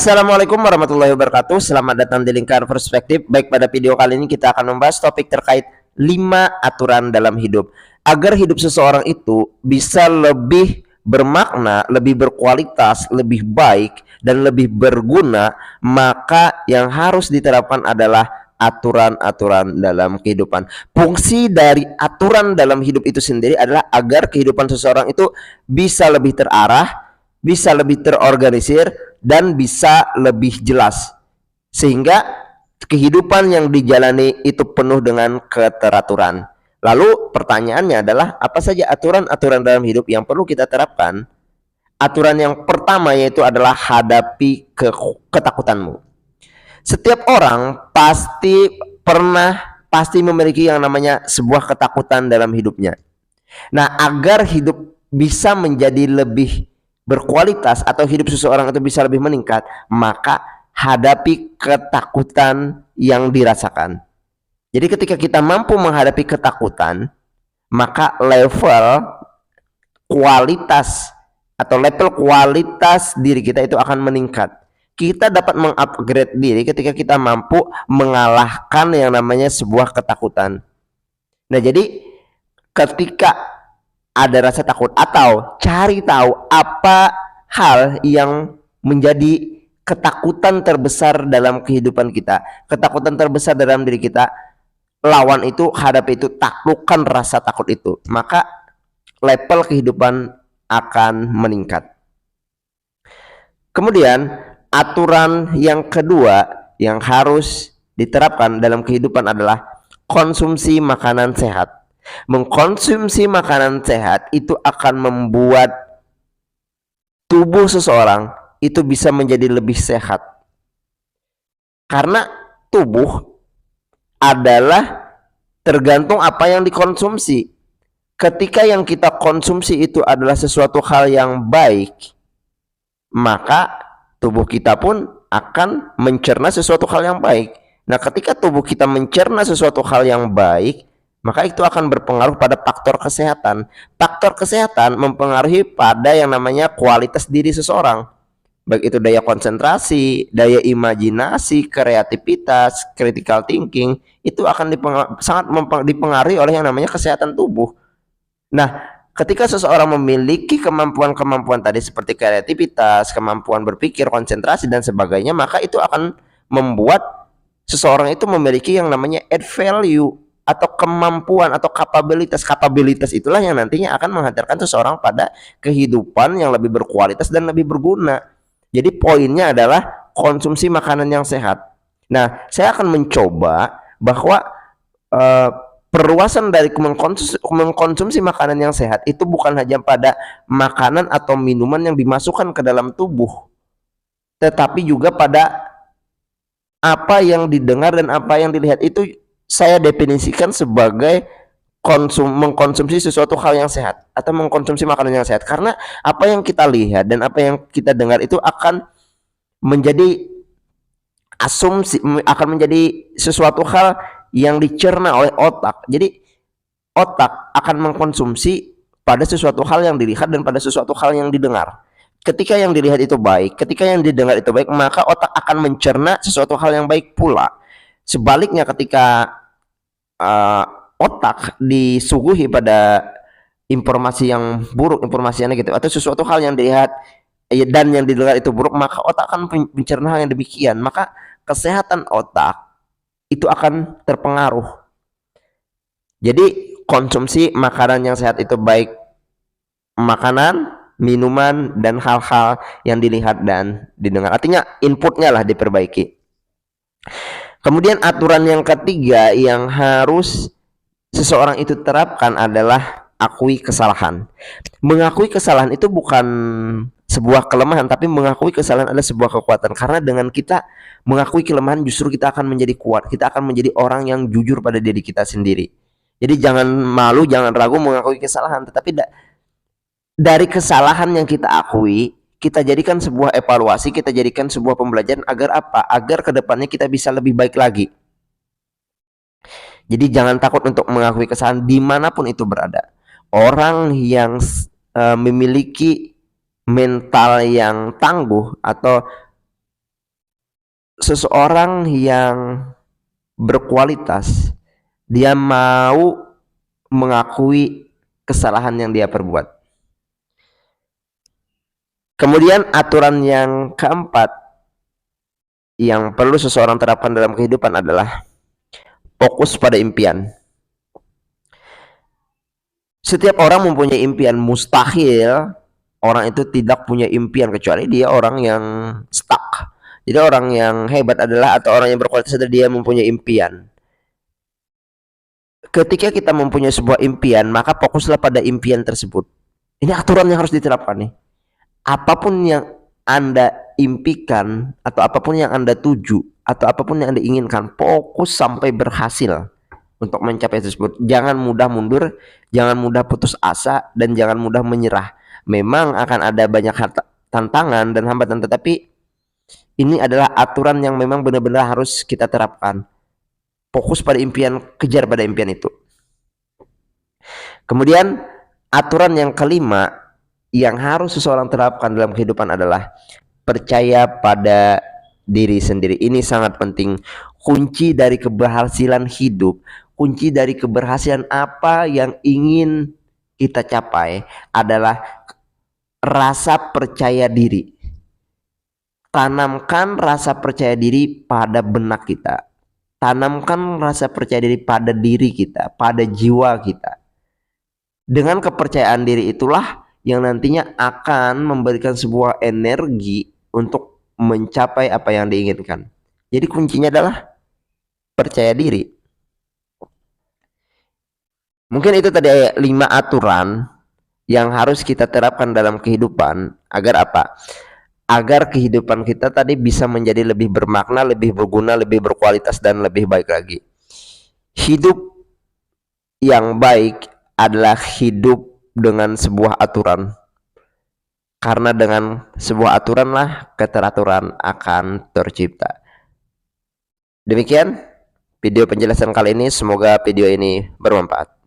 Assalamualaikum warahmatullahi wabarakatuh. Selamat datang di Lingkar Perspektif. Baik, pada video kali ini kita akan membahas topik terkait 5 aturan dalam hidup. Agar hidup seseorang itu bisa lebih bermakna, lebih berkualitas, lebih baik, dan lebih berguna, maka yang harus diterapkan adalah aturan-aturan dalam kehidupan. Fungsi dari aturan dalam hidup itu sendiri adalah agar kehidupan seseorang itu bisa lebih terarah, bisa lebih terorganisir, dan bisa lebih jelas, sehingga kehidupan yang dijalani itu penuh dengan keteraturan. Lalu pertanyaannya adalah, apa saja aturan-aturan dalam hidup yang perlu kita terapkan? Aturan yang pertama yaitu adalah hadapi ketakutanmu. Setiap orang pasti memiliki yang namanya sebuah ketakutan dalam hidupnya. Nah, agar hidup bisa menjadi lebih berkualitas atau hidup seseorang itu bisa lebih meningkat, maka hadapi ketakutan yang dirasakan. Jadi ketika kita mampu menghadapi ketakutan, maka level kualitas diri kita itu akan meningkat. Kita dapat mengupgrade diri ketika kita mampu mengalahkan yang namanya sebuah ketakutan. Nah, jadi ketika ada rasa takut atau cari tahu apa hal yang menjadi ketakutan terbesar dalam kehidupan kita, ketakutan terbesar dalam diri kita, lawan itu, hadapi itu, taklukkan rasa takut itu, maka level kehidupan akan meningkat. Kemudian aturan yang kedua yang harus diterapkan dalam kehidupan adalah konsumsi makanan sehat. Mengkonsumsi makanan sehat itu akan membuat tubuh seseorang itu bisa menjadi lebih sehat, karena tubuh adalah tergantung apa yang dikonsumsi. Ketika yang kita konsumsi itu adalah sesuatu hal yang baik, maka tubuh kita pun akan mencerna sesuatu hal yang baik. Nah, ketika tubuh kita mencerna sesuatu hal yang baik, maka itu akan berpengaruh pada faktor kesehatan. Faktor kesehatan mempengaruhi pada yang namanya kualitas diri seseorang, baik itu daya konsentrasi, daya imajinasi, kreativitas, critical thinking, itu akan sangat dipengaruhi oleh yang namanya kesehatan tubuh. Nah, ketika seseorang memiliki kemampuan-kemampuan tadi seperti kreativitas, kemampuan berpikir, konsentrasi, dan sebagainya, maka itu akan membuat seseorang itu memiliki yang namanya add value atau kemampuan atau kapabilitas itulah yang nantinya akan menghantarkan seseorang pada kehidupan yang lebih berkualitas dan lebih berguna. Jadi poinnya adalah konsumsi makanan yang sehat. Nah, saya akan mencoba bahwa perluasan dari mengkonsumsi makanan yang sehat itu bukan hanya pada makanan atau minuman yang dimasukkan ke dalam tubuh, tetapi juga pada apa yang didengar dan apa yang dilihat. Itu saya definisikan sebagai mengkonsumsi sesuatu hal yang sehat atau mengkonsumsi makanan yang sehat, karena apa yang kita lihat dan apa yang kita dengar itu akan menjadi asumsi, akan menjadi sesuatu hal yang dicerna oleh otak. Jadi otak akan mengkonsumsi pada sesuatu hal yang dilihat dan pada sesuatu hal yang didengar. Ketika yang dilihat itu baik, ketika yang didengar itu baik, maka otak akan mencerna sesuatu hal yang baik pula. Sebaliknya, ketika otak disuguhi pada informasi yang buruk, informasi yang negatif, atau sesuatu hal yang dilihat dan yang didengar itu buruk, maka otak akan mencerna hal yang demikian. Maka kesehatan otak itu akan terpengaruh. Jadi konsumsi makanan yang sehat itu baik makanan, minuman, dan hal-hal yang dilihat dan didengar. Artinya inputnya lah diperbaiki. Kemudian aturan yang ketiga yang harus seseorang itu terapkan adalah akui kesalahan. Mengakui kesalahan itu bukan sebuah kelemahan, tapi mengakui kesalahan adalah sebuah kekuatan. Karena dengan kita mengakui kelemahan, justru kita akan menjadi kuat. Kita akan menjadi orang yang jujur pada diri kita sendiri. Jadi jangan malu, jangan ragu mengakui kesalahan. Tetapi dari kesalahan yang kita akui, kita jadikan sebuah evaluasi, kita jadikan sebuah pembelajaran. Agar apa? Agar kedepannya kita bisa lebih baik lagi. Jadi jangan takut untuk mengakui kesalahan dimanapun itu berada. Orang yang memiliki mental yang tangguh atau seseorang yang berkualitas, dia mau mengakui kesalahan yang dia perbuat. Kemudian aturan yang keempat yang perlu seseorang terapkan dalam kehidupan adalah fokus pada impian. Setiap orang mempunyai impian, mustahil orang itu tidak punya impian kecuali dia orang yang stuck. Jadi orang yang hebat adalah, atau orang yang berkualitas adalah dia mempunyai impian. Ketika kita mempunyai sebuah impian, maka fokuslah pada impian tersebut. Ini aturan yang harus diterapkan nih. Apapun yang Anda impikan, atau apapun yang Anda tuju, atau apapun yang Anda inginkan, fokus sampai berhasil untuk mencapai tersebut. Jangan mudah mundur, jangan mudah putus asa, dan jangan mudah menyerah. Memang akan ada banyak tantangan dan hambatan, tetapi ini adalah aturan yang memang benar-benar harus kita terapkan. Fokus pada impian, kejar pada impian itu. Kemudian aturan yang kelima yang harus seseorang terapkan dalam kehidupan adalah percaya pada diri sendiri. Ini sangat penting. Kunci dari keberhasilan hidup, kunci dari keberhasilan apa yang ingin kita capai adalah rasa percaya diri. Tanamkan rasa percaya diri pada benak kita. Tanamkan rasa percaya diri pada diri kita, pada jiwa kita. Dengan kepercayaan diri itulah yang nantinya akan memberikan sebuah energi untuk mencapai apa yang diinginkan. Jadi kuncinya adalah percaya diri. Mungkin itu tadi 5 aturan yang harus kita terapkan dalam kehidupan agar apa? Agar kehidupan kita tadi bisa menjadi lebih bermakna, lebih berguna, lebih berkualitas, dan lebih baik lagi. Hidup yang baik adalah hidup dengan sebuah aturan. Karena dengan sebuah aturanlah keteraturan akan tercipta. Demikian video penjelasan kali ini, semoga video ini bermanfaat.